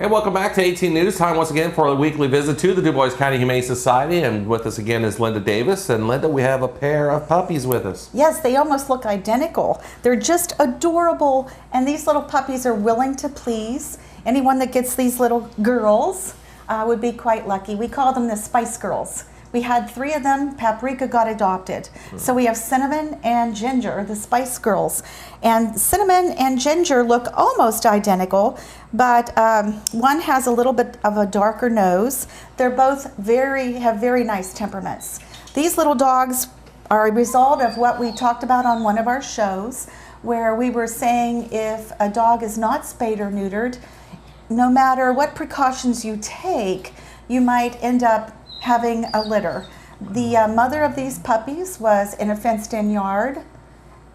And welcome back to 18 News. Time once again for a weekly visit to the Dubois County Humane Society. And with us again is Linda Davis. And Linda, we have a pair of puppies with us. Yes, they almost look identical. They're just adorable. And these little puppies are willing to please. Anyone that gets these little girls would be quite lucky. We call them the Spice Girls. We had 3 of them. Paprika got adopted. So we have Cinnamon and Ginger, the Spice Girls. And Cinnamon and Ginger look almost identical, but one has a little bit of a darker nose. They're both have very nice temperaments. These little dogs are a result of what we talked about on one of our shows, where we were saying if a dog is not spayed or neutered, no matter what precautions you take, you might end up having a litter. The mother of these puppies was in a fenced-in yard,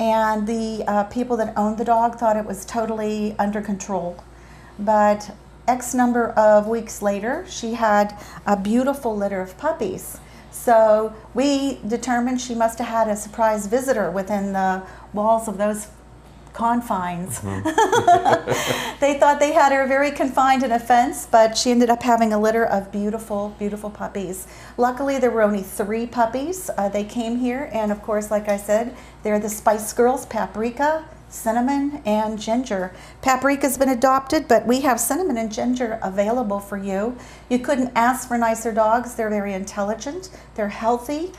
and the people that owned the dog thought it was totally under control. But X number of weeks later, she had a beautiful litter of puppies. So we determined she must have had a surprise visitor within the walls of those confines. They thought they had her very confined in a fence, but she ended up having a litter of beautiful, beautiful puppies. Luckily, there were only 3 puppies. They came here, and of course, like I said, they're the Spice Girls, Paprika, Cinnamon, and Ginger. Paprika's been adopted, but we have Cinnamon and Ginger available for you. You couldn't ask for nicer dogs. They're very intelligent. They're healthy.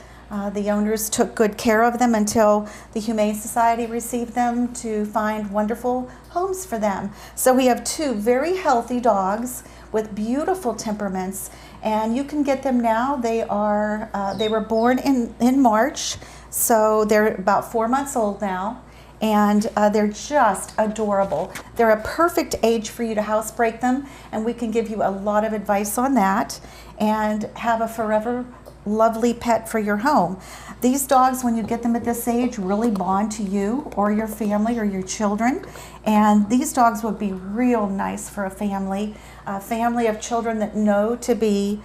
The owners took good care of them until the Humane Society received them to find wonderful homes for them. So we have 2 very healthy dogs with beautiful temperaments, and you can get them now. They were born in March, so they're about 4 months old now, and they're just adorable. They're a perfect age for you to housebreak them, and we can give you a lot of advice on that and have a forever lovely pet for your home. These dogs, when you get them at this age, really bond to you or your family or your children. And these dogs would be real nice for a family of children that know to be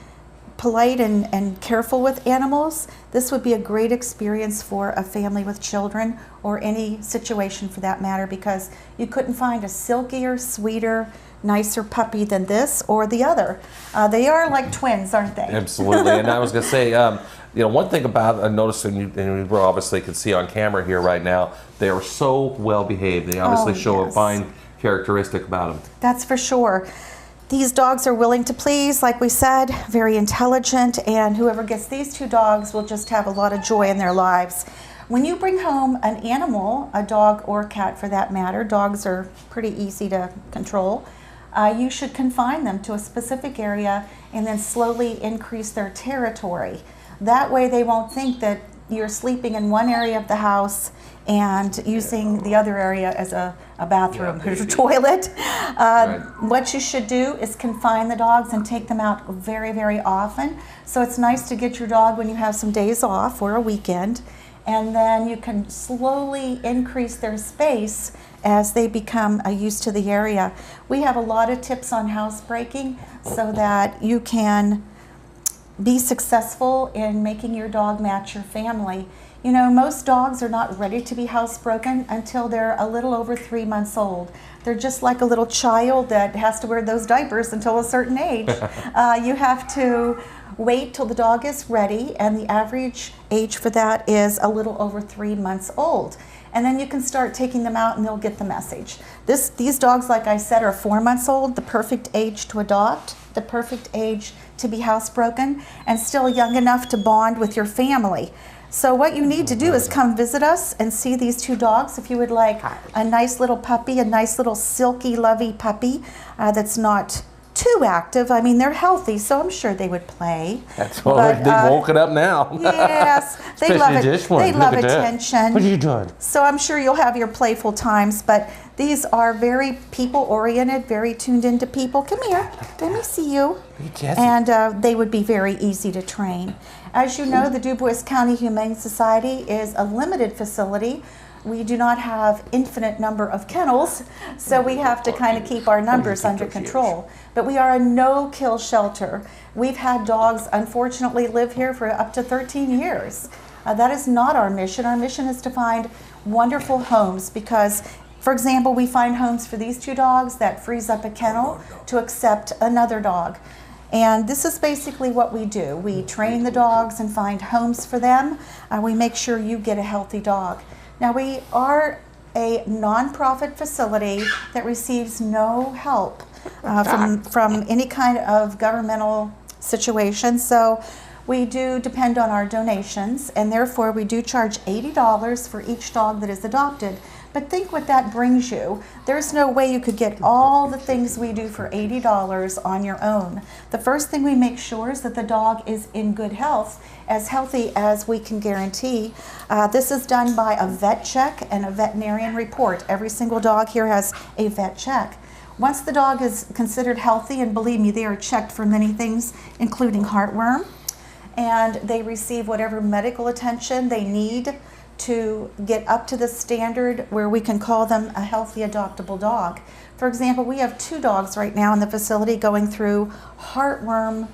polite and careful with animals. This would be a great experience for a family with children, or any situation for that matter, because you couldn't find a silkier, sweeter, nicer puppy than this or the other. They are like twins, aren't they? Absolutely. And I was going to say, one thing about noticing, and we obviously can see on camera here right now, they are so well behaved. They obviously show a fine characteristic about them. That's for sure. These dogs are willing to please, like we said, very intelligent, and whoever gets these 2 dogs will just have a lot of joy in their lives. When you bring home an animal, a dog or cat for that matter, dogs are pretty easy to control, you should confine them to a specific area and then slowly increase their territory. That way they won't think that you're sleeping in one area of the house and using the other area as a bathroom or a toilet. What you should do is confine the dogs and take them out very, very often. So it's nice to get your dog when you have some days off or a weekend, and then you can slowly increase their space as they become used to the area. We have a lot of tips on housebreaking so that you can be successful in making your dog match your family. You know, most dogs are not ready to be housebroken until they're a little over 3 months old. They're just like a little child that has to wear those diapers until a certain age. You have to wait till the dog is ready, and the average age for that is a little over 3 months old. And then you can start taking them out and they'll get the message. These dogs, like I said, are 4 months old, the perfect age to adopt, the perfect age to be housebroken, and still young enough to bond with your family. So what you need to do is come visit us and see these 2 dogs. If you would like a nice little puppy, a nice little silky, lovey puppy that's not too active. I mean, they're healthy, so I'm sure they would play. That's why they've woken up now. Yes, they love it. They love attention. What are you doing? So I'm sure you'll have your playful times, but these are very people-oriented, very tuned into people. Come here, let me see you. And they would be very easy to train. As you know, the Dubois County Humane Society is a limited facility. We do not have infinite number of kennels, so we have to kind of keep our numbers under control. But we are a no-kill shelter. We've had dogs, unfortunately, live here for up to 13 years. That is not our mission. Our mission is to find wonderful homes, because For example, we find homes for these 2 dogs that frees up a kennel to accept another dog. And this is basically what we do. We train the dogs and find homes for them. We make sure you get a healthy dog. Now, we are a nonprofit facility that receives no help from any kind of governmental situation. So we do depend on our donations, and therefore we do charge $80 for each dog that is adopted. But think what that brings you. There's no way you could get all the things we do for $80 on your own. The first thing we make sure is that the dog is in good health, as healthy as we can guarantee. This is done by a vet check and a veterinarian report. Every single dog here has a vet check. Once the dog is considered healthy, and believe me, they are checked for many things, including heartworm, and they receive whatever medical attention they need to get up to the standard where we can call them a healthy adoptable dog. For example, we have 2 dogs right now in the facility going through heartworm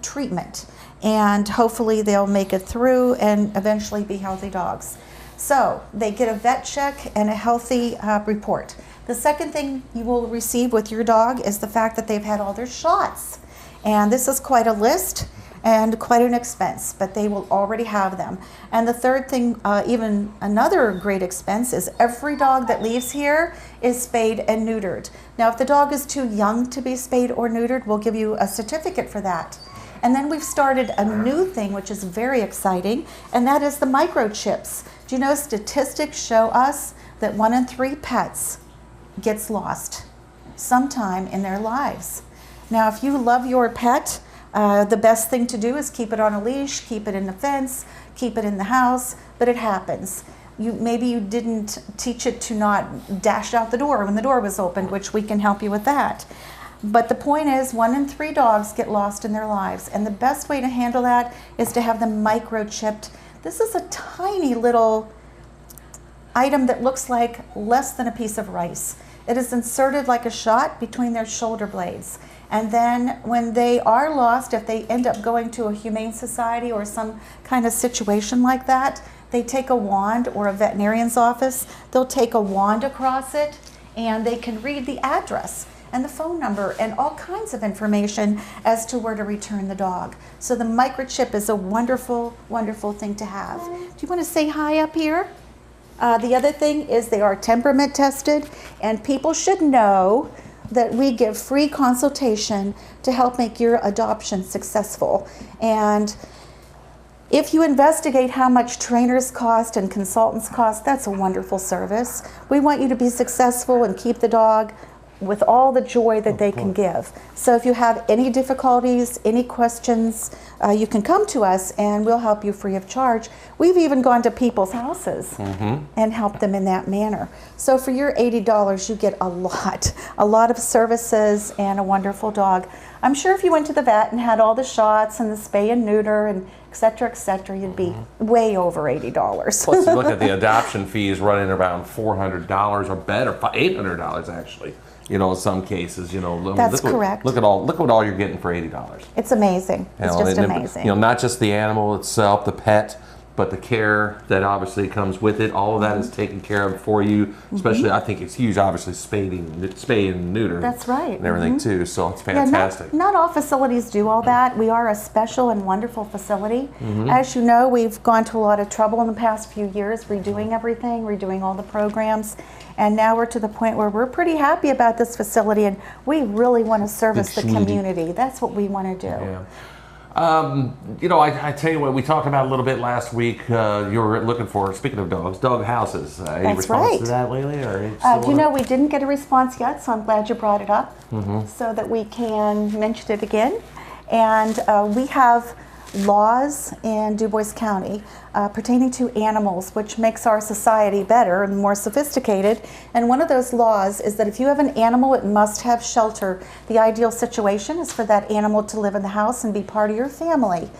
treatment, and hopefully they'll make it through and eventually be healthy dogs. So they get a vet check and a healthy report. The second thing you will receive with your dog is the fact that they've had all their shots. And this is quite a list and quite an expense, but they will already have them. And the third thing, even another great expense, is every dog that leaves here is spayed and neutered. Now, if the dog is too young to be spayed or neutered, we'll give you a certificate for that. And then we've started a new thing, which is very exciting, and that is the microchips. Do you know statistics show us that 1 in 3 pets gets lost sometime in their lives? Now, if you love your pet, the best thing to do is keep it on a leash, keep it in the fence, keep it in the house, but it happens. Maybe you didn't teach it to not dash out the door when the door was opened, which we can help you with that. But the point is, 1 in 3 dogs get lost in their lives, and the best way to handle that is to have them microchipped. This is a tiny little item that looks like less than a piece of rice. It is inserted like a shot between their shoulder blades. And then when they are lost, if they end up going to a Humane Society or some kind of situation like that, they take a wand, or a veterinarian's office, they'll take a wand across it, and they can read the address and the phone number and all kinds of information as to where to return the dog. So the microchip is a wonderful, wonderful thing to have. Do you want to say hi up here? The other thing is they are temperament tested, and people should know that we give free consultation to help make your adoption successful. And if you investigate how much trainers cost and consultants cost, that's a wonderful service. We want you to be successful and keep the dog with all the joy that they can give. So if you have any difficulties, any questions, you can come to us and we'll help you free of charge. We've even gone to people's houses and helped them in that manner. So for your $80, you get a lot of services and a wonderful dog. I'm sure if you went to the vet and had all the shots and the spay and neuter and et cetera, you'd be way over $80. Plus, you look at the adoption fees running around $400 or better, $800 actually. You know, in some cases, you know, that's correct. Look what all you're getting for $80. It's amazing. It's just amazing. You know, not just the animal itself, the pet, but the care that obviously comes with it. All of that is taken care of for you. Especially, I think it's huge. Obviously, spay and neuter. That's right. And everything too. So it's fantastic. Yeah, not all facilities do all that. We are a special and wonderful facility. As you know, we've gone to a lot of trouble in the past few years, redoing everything, redoing all the programs. And now we're to the point where we're pretty happy about this facility, and we really want to service the community. That's what we want to do. Yeah. You know, I tell you what, we talked about a little bit last week. You were looking for, speaking of dogs, dog houses. Any response to that lately? Or you know, we didn't get a response yet, so I'm glad you brought it up so that we can mention it again. And we have laws in Dubois County pertaining to animals, which makes our society better and more sophisticated. And one of those laws is that if you have an animal, it must have shelter. The ideal situation is for that animal to live in the house and be part of your family.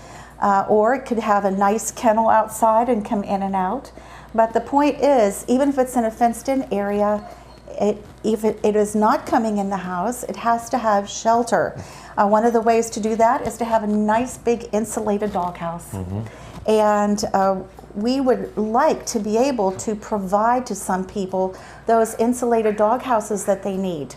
Or it could have a nice kennel outside and come in and out. But the point is, even if it's in a fenced-in area, if it is not coming in the house, it has to have shelter. One of the ways to do that is to have a nice big insulated doghouse. And we would like to be able to provide to some people those insulated dog houses that they need.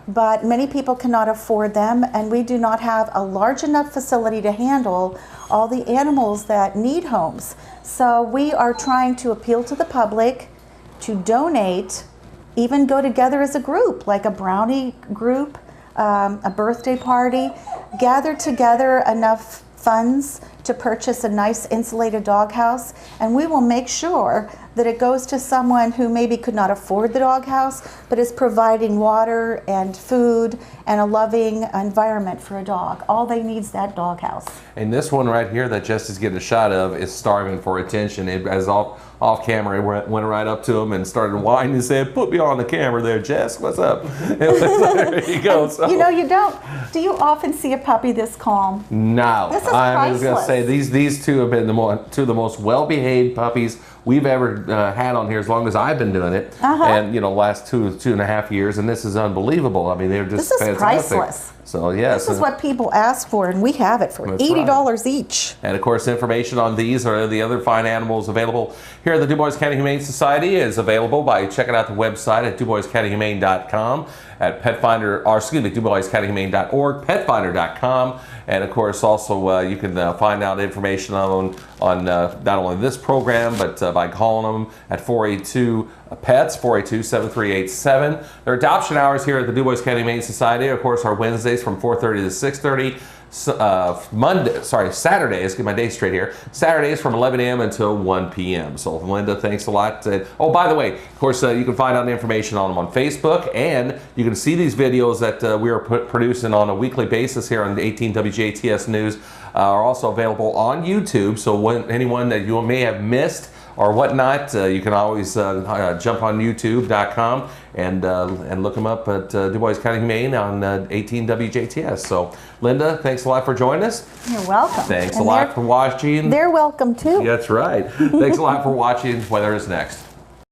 But many people cannot afford them, and we do not have a large enough facility to handle all the animals that need homes. So we are trying to appeal to the public to donate, even go together as a group, like a brownie group, a birthday party, gather together enough funds to purchase a nice insulated doghouse, and we will make sure that it goes to someone who maybe could not afford the doghouse, but is providing water and food and a loving environment for a dog. All they need is that doghouse. And this one right here that Jess is getting a shot of is starving for attention. It, as off camera, it went right up to him and started whining and said, "Put me on the camera there, Jess. What's up?" There you go. So. You know, do you often see a puppy this calm? No. This is priceless. I was going to say, these two have been two of the most well-behaved puppies we've ever had on here as long as I've been doing it. And, you know, last two and a half years, and this is unbelievable. I mean, they're just this is fantastic. Priceless. So, yes. This is what people ask for, and we have it for $80 each. And, of course, information on these or the other fine animals available here at the Dubois County Humane Society is available by checking out the website at DuboisCountyHumane.com, at DuboisCountyHumane.org, petfinder.com, and, of course, also you can find out information on not only this program, but by calling them at 482-PETS, 482-7387. Their adoption hours here at the Dubois County Humane Society, of course, are Wednesdays from 4:30 to 6:30. Saturdays, get my days straight here, Saturdays from 11 a.m. until 1 p.m. So, Linda, thanks a lot. Oh, by the way, of course, you can find out the information on them on Facebook, and you can see these videos that we are producing on a weekly basis here on the 18 WJTS News are also available on YouTube. So, anyone that you may have missed or whatnot, you can always jump on YouTube.com and look them up at Dubois County Humane on 18 WJTS. So, Linda, thanks a lot for joining us. You're welcome. Thanks a lot for watching. They're welcome too. That's right. Thanks a lot for watching. Weather is next.